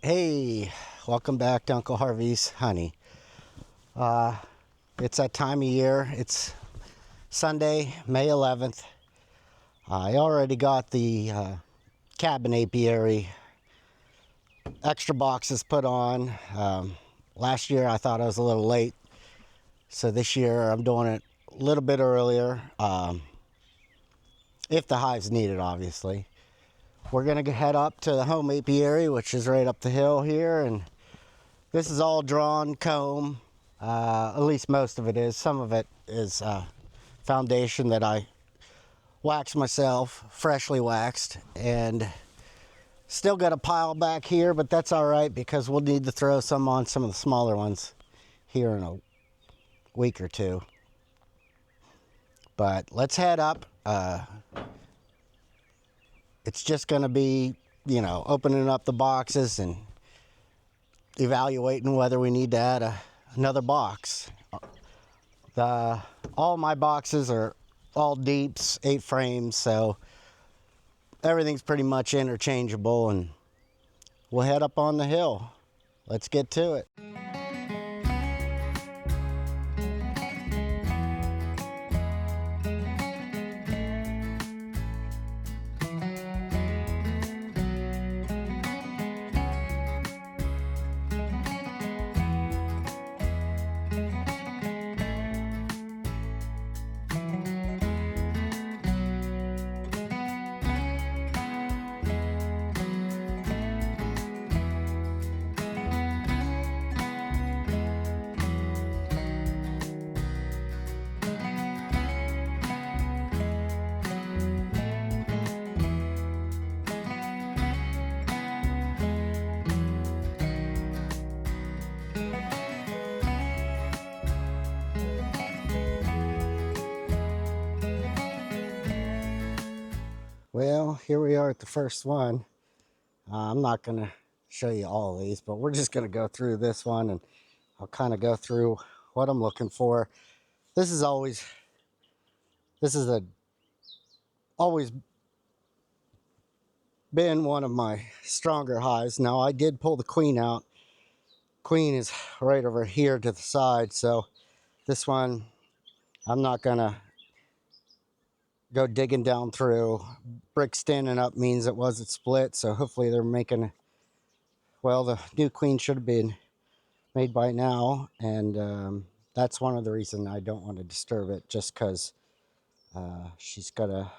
Hey, welcome back to Uncle Harvey's Honey. It's that time of year. It's Sunday, May 11th. I already got the cabin apiary extra boxes put on. Last year I thought I was a little late, so this year I'm doing it a little bit earlier, if the hives need it, obviously. We're going to head up to the home apiary, which is right up the hill here, and this is all drawn comb. At least most of it is. Some of it is foundation that I waxed myself, freshly waxed, and still got a pile back here, but that's all right because we'll need to throw some on some of the smaller ones here in a week or two. But let's head up. It's just going to be, opening up the boxes and evaluating whether we need to add another box. All my boxes are all deeps, 8 frames, so everything's pretty much interchangeable, and we'll head up on the hill. Let's get to it. Well, here we are at the first one. I'm not going to show you all of these, but we're just going to go through this one, and I'll kind of go through what I'm looking for. This is always been one of my stronger hives. Now, I did pull the queen out. Queen is right over here to the side, so this one I'm not going to go digging down through. Brick standing up means it wasn't split, so hopefully they're making, well, the new queen should have been made by now, and that's one of the reasons I don't want to disturb it, just because she's got to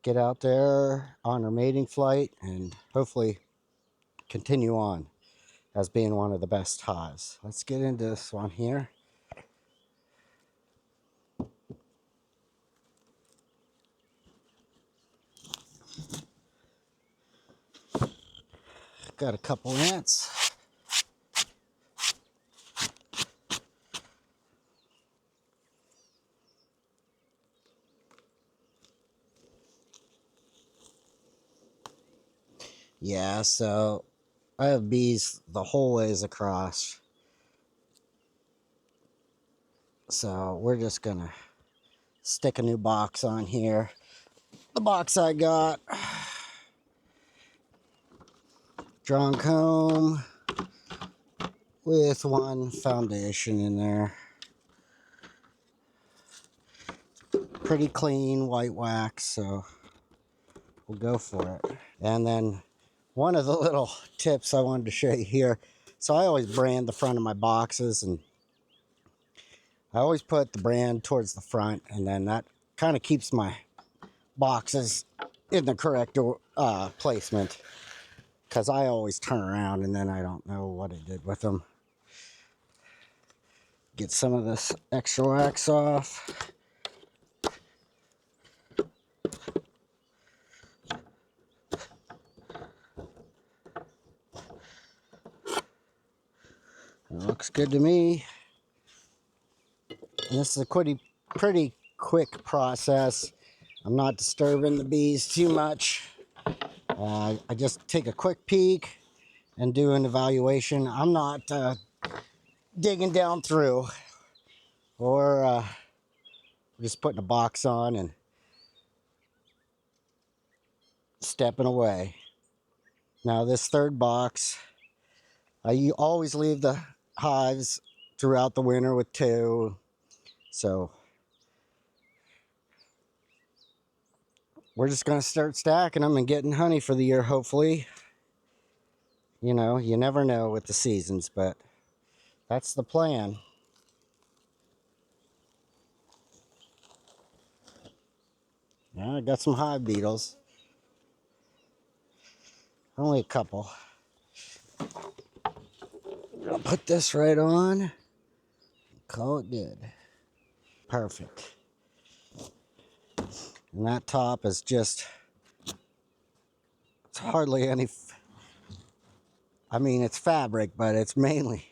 get out there on her mating flight and hopefully continue on as being one of the best hives. Let's get into this one here. Got a couple ants. Yeah, so I have bees the whole ways across. So we're just gonna stick a new box on here. The box I got, drawn comb with one foundation in there. Pretty clean white wax, so we'll go for it. And then one of the little tips I wanted to show you here. So I always brand the front of my boxes, and I always put the brand towards the front, and then that kind of keeps my boxes in the correct placement, because I always turn around and then I don't know what I did with them. Get some of this extra wax off. It looks good to me. And this is a pretty quick process. I'm not disturbing the bees too much. I just take a quick peek and do an evaluation. I'm not digging down through or just putting a box on and stepping away. Now this third box, I always leave the hives throughout the winter with 2. So we're just going to start stacking them and getting honey for the year, hopefully. You know, you never know with the seasons, but that's the plan. Yeah, I got some hive beetles. Only a couple. I'll put this right on. Call it good. Perfect. And that top is just, it's hardly any, I mean, it's fabric, but it's mainly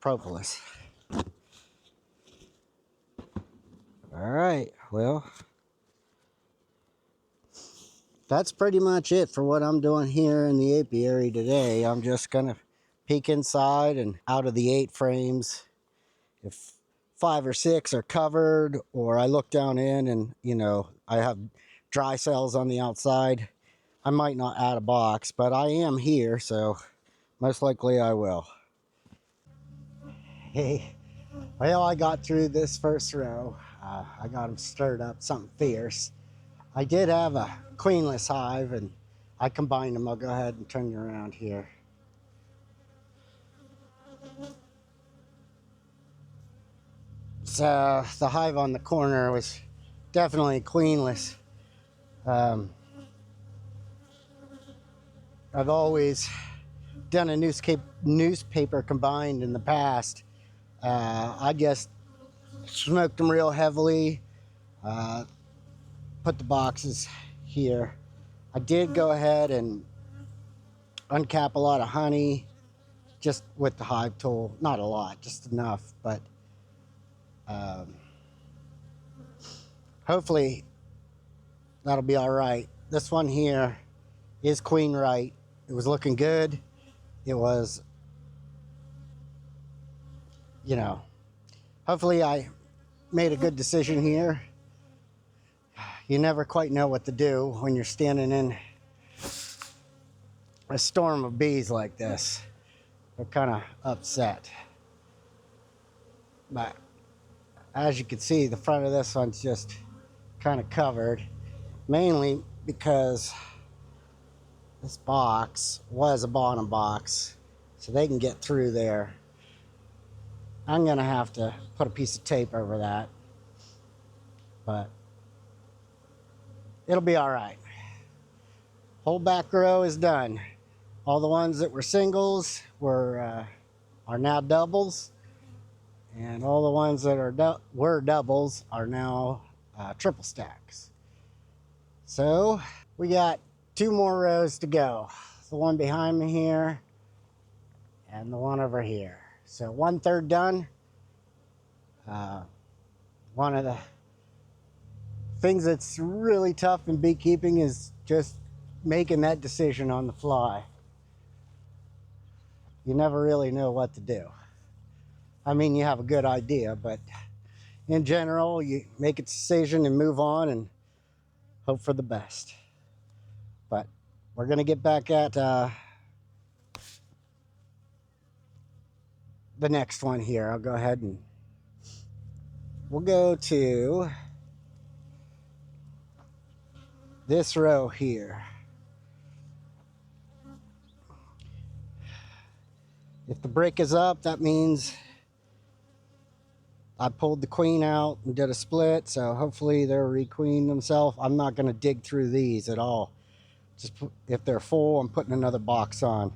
propolis. All right, well, that's pretty much it for what I'm doing here in the apiary today. I'm just gonna peek inside and out of the 8 frames. If 5 or 6 are covered, or I look down in and, you know, I have dry cells on the outside, I might not add a box, but I am here, so most likely I will. Hey, well, I got through this first row. I got them stirred up something fierce. I did have a queenless hive, and I combined them. I'll go ahead and turn you around here. So the hive on the corner was definitely queenless. I've always done a newspaper combined in the past. I just smoked them real heavily, put the boxes here. I did go ahead and uncap a lot of honey just with the hive tool. Not a lot, just enough, but hopefully that'll be all right. This one here is queen right. It was looking good. It was, you know, hopefully I made a good decision here. You never quite know what to do when you're standing in a storm of bees like this. They're kind of upset. But as you can see, the front of this one's just kind of covered, mainly because this box was a bottom box, so they can get through there. I'm gonna have to put a piece of tape over that, but it'll be all right. Whole back row is done. All the ones that were singles are now doubles, and all the ones that were doubles are now triple stacks. So we got 2 more rows to go. The one behind me here and the one over here. So 1/3 done. One of the things that's really tough in beekeeping is just making that decision on the fly. You never really know what to do. I mean, you have a good idea, but in general, you make a decision and move on and hope for the best. But we're gonna get back at the next one here. I'll go ahead and we'll go to this row here. If the brick is up, that means I pulled the queen out and did a split, so hopefully they're requeened themselves. I'm not going to dig through these at all. Just if they're full, I'm putting another box on.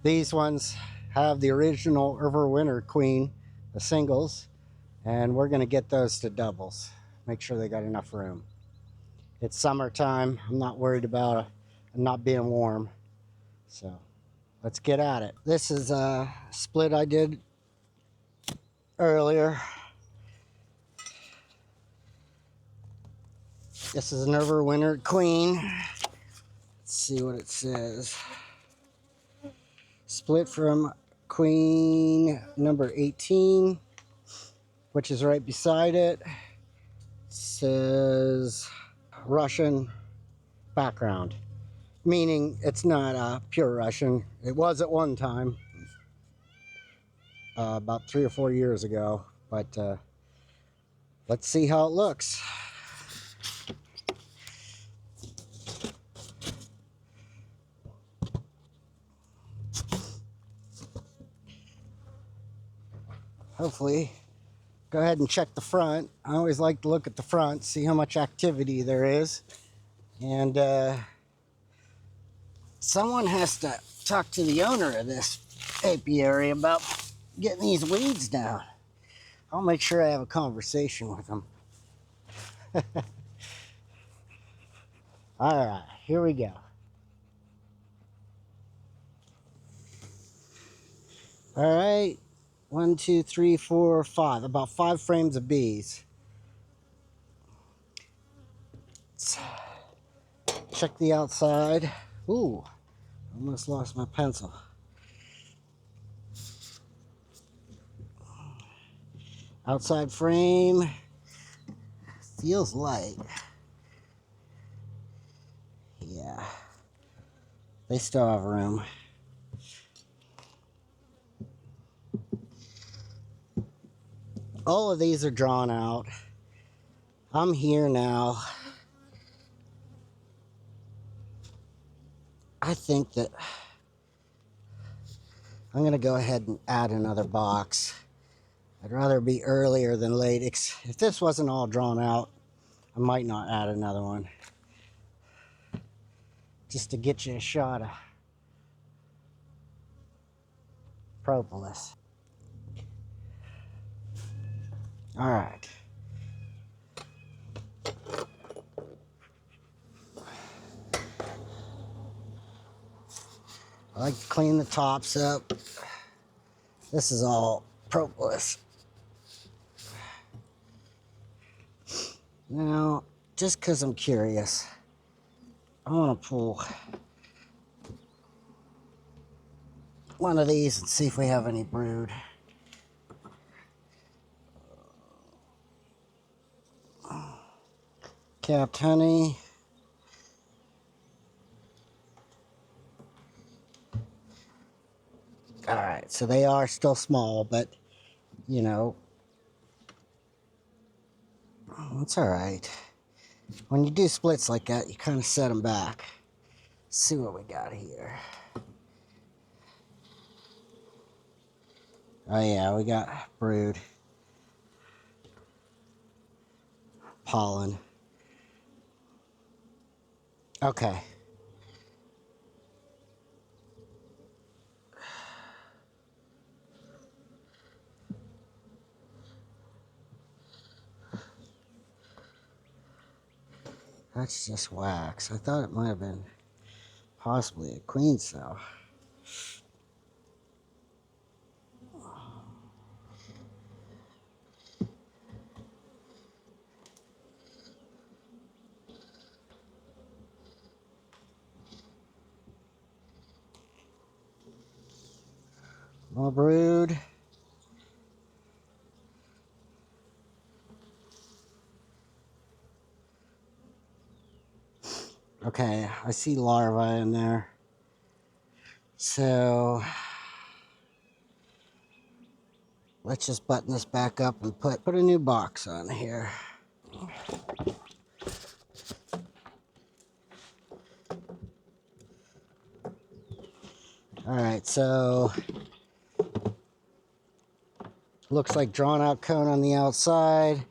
These ones have the original overwinter queen, the singles, and we're going to get those to doubles. Make sure they got enough room. It's summertime. I'm not worried about not being warm, so let's get at it. This is a split I did earlier. This is an overwintered queen. Let's see what it says. Split from queen number 18, which is right beside it. It says Russian background. meaning it's not pure Russian. It was at one time, about 3 or 4 years ago, but let's see how it looks. Hopefully, go ahead and check the front. I always like to look at the front, see how much activity there is. And someone has to talk to the owner of this apiary about getting these weeds down. I'll make sure I have a conversation with him. All right, here we go. All right, 1, 2, 3, 4, 5. About 5 frames of bees. Let's check the outside. Ooh, almost lost my pencil. Outside frame feels light. Yeah, they still have room. All of these are drawn out. I'm here now. I think that I'm going to go ahead and add another box. I'd rather be earlier than late. If this wasn't all drawn out, I might not add another one. Just to get you a shot of propolis. All right. I like to clean the tops up. This is all propolis. Now, just because I'm curious, I want to pull one of these and see if we have any brood. Capped honey. All right, so they are still small, but you know, it's all right. When you do splits like that, you kind of set them back. Let's see what we got here. Oh yeah, we got brood. Pollen. Okay. That's just wax. I thought it might have been possibly a queen cell. More brood. Okay, I see larvae in there. So let's just button this back up and put a new box on here. All right, so looks like drawn out cone on the outside.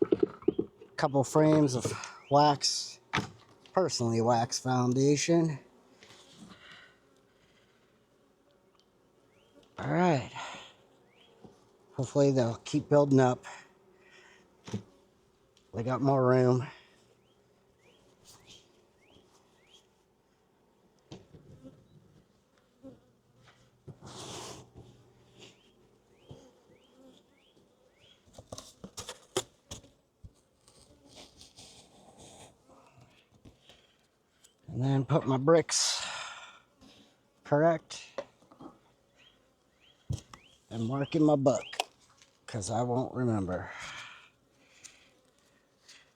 A couple frames of wax, personally wax foundation. All right. Hopefully they'll keep building up. They got more room. And then put my bricks correct. And mark in my book, because I won't remember.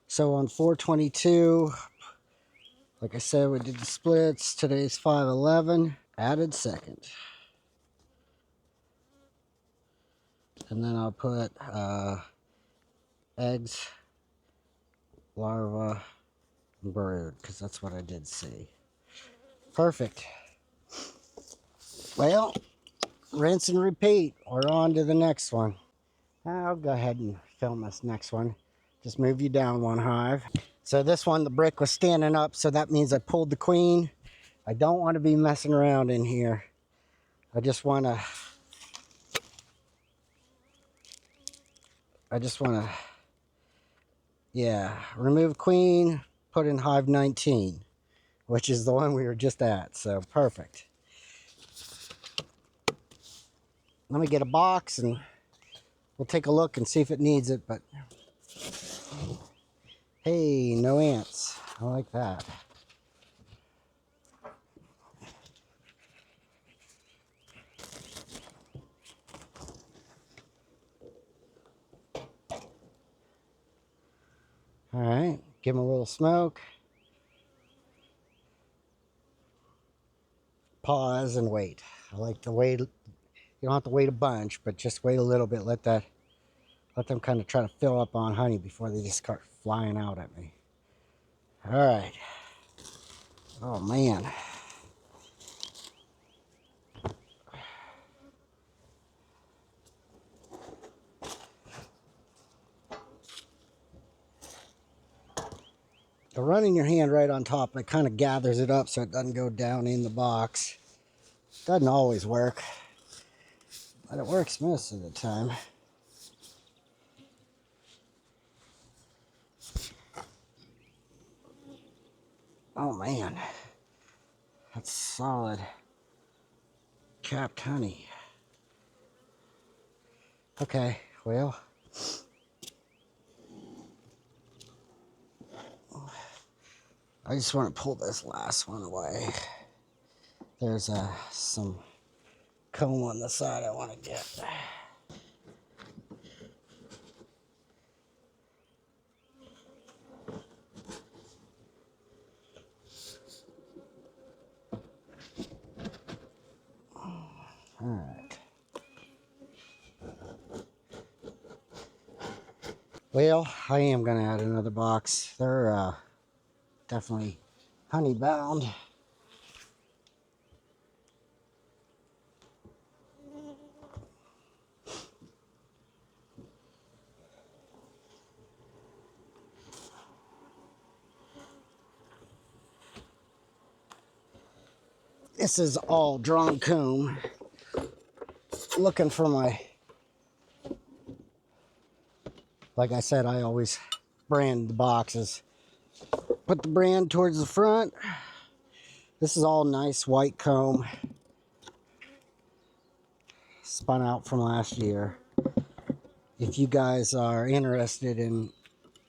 So on 422, Like I said, we did the splits. Today's 5/11. Added second. And then I'll put eggs, larva, and brood, because that's what I did see. Perfect. Well, rinse and repeat. We're on to the next one. I'll go ahead and film this next one. Just move you down one hive. So this one, the brick was standing up, so that means I pulled the queen. I don't want to be messing around in here. I just want to yeah, remove queen, put in hive 19, which is the one we were just at, so perfect. Let me get a box and we'll take a look and see if it needs it, but hey, no ants. I like that. All right, give them a little smoke. Pause and wait. I like to wait. You don't have to wait a bunch, but just wait a little bit. Let them kind of try to fill up on honey before they just start flying out at me. All right. Oh man. So running your hand right on top, it kind of gathers it up so it doesn't go down in the box. Doesn't always work, but it works most of the time. Oh man, that's solid capped honey. Okay, well, I just want to pull this last one away. There's some comb on the side I want to get. Alright. Well, I am going to add another box. They're definitely honey bound. This is all drawn comb. Looking for my, like I said, I always brand the boxes. Put the brand towards the front. This is all nice white comb. Spun out from last year. If you guys are interested in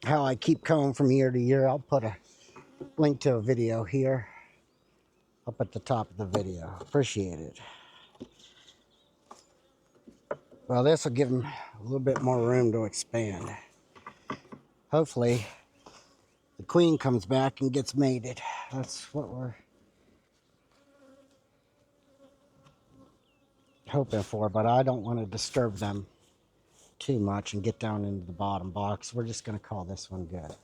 how I keep comb from year to year, I'll put a link to a video here up at the top of the video. Appreciate it. Well, this will give them a little bit more room to expand. Hopefully, the queen comes back and gets mated. That's what we're hoping for, but I don't want to disturb them too much and get down into the bottom box. We're just going to call this one good.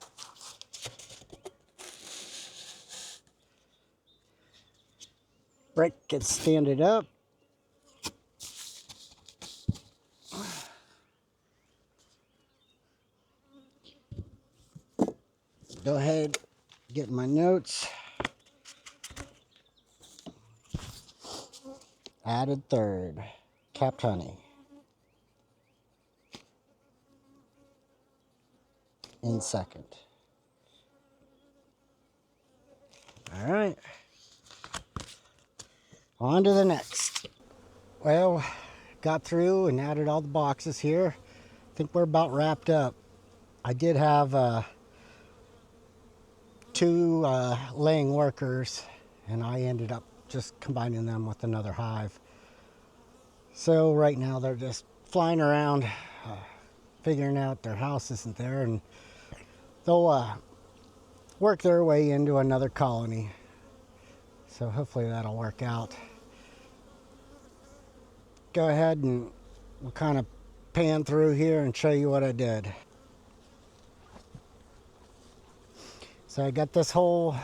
Brick gets standed up. Go ahead, get my notes. Added third, capped honey. In second. All right. On to the next. Well, got through and added all the boxes here. I think we're about wrapped up. I did have two laying workers, and I ended up just combining them with another hive. So right now they're just flying around, figuring out their house isn't there, and they'll work their way into another colony. So hopefully that'll work out. Go ahead and we'll kind of pan through here and show you what I did. So I got this whole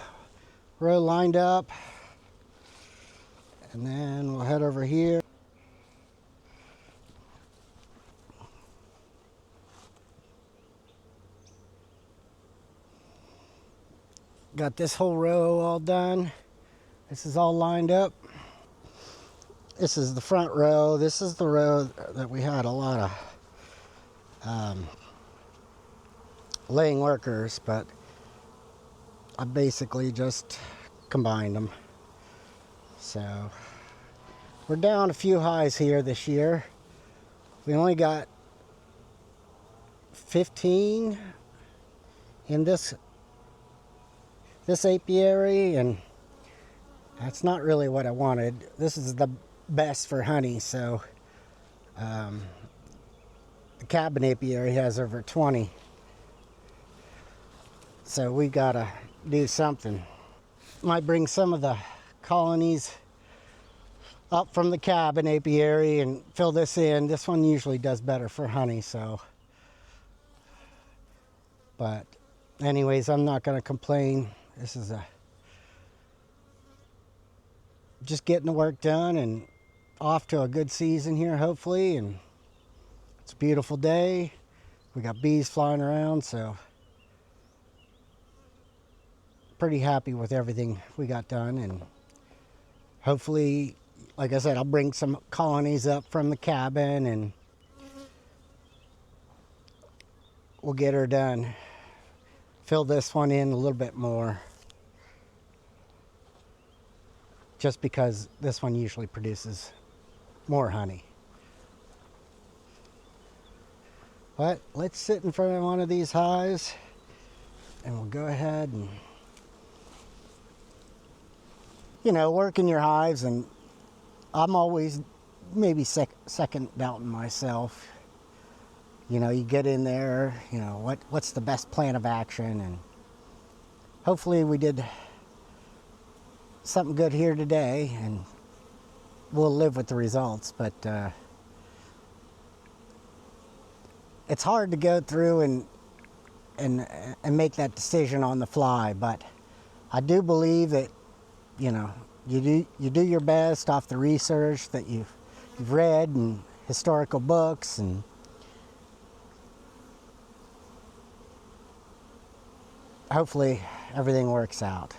row lined up, and then we'll head over here. Got this whole row all done. This is all lined up. This is the front row. This is the row that we had a lot of laying workers, but I basically just combined them. So we're down a few hives here this year. We only got 15 in this apiary, and that's not really what I wanted. This is the best for honey, so the cabin apiary has over 20. So we gotta do something. Might bring some of the colonies up from the cabin apiary and fill this in. This one usually does better for honey, so. But anyways, I'm not gonna complain. This is just getting the work done and off to a good season here, hopefully. And it's a beautiful day. We got bees flying around, so pretty happy with everything we got done. And hopefully, like I said, I'll bring some colonies up from the cabin and we'll get her done. Fill this one in a little bit more, just because this one usually produces more honey. But let's sit in front of one of these hives and we'll go ahead and, you know, work in your hives. And I'm always maybe second doubting myself. You know, you get in there, you know, what's the best plan of action? And hopefully we did something good here today, and we'll live with the results. But it's hard to go through and make that decision on the fly. But I do believe that, you know, you do your best off the research that you've read and historical books, and hopefully everything works out.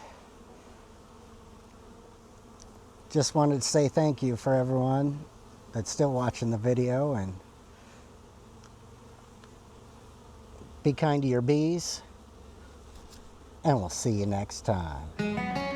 Just wanted to say thank you for everyone that's still watching the video, and be kind to your bees, and we'll see you next time.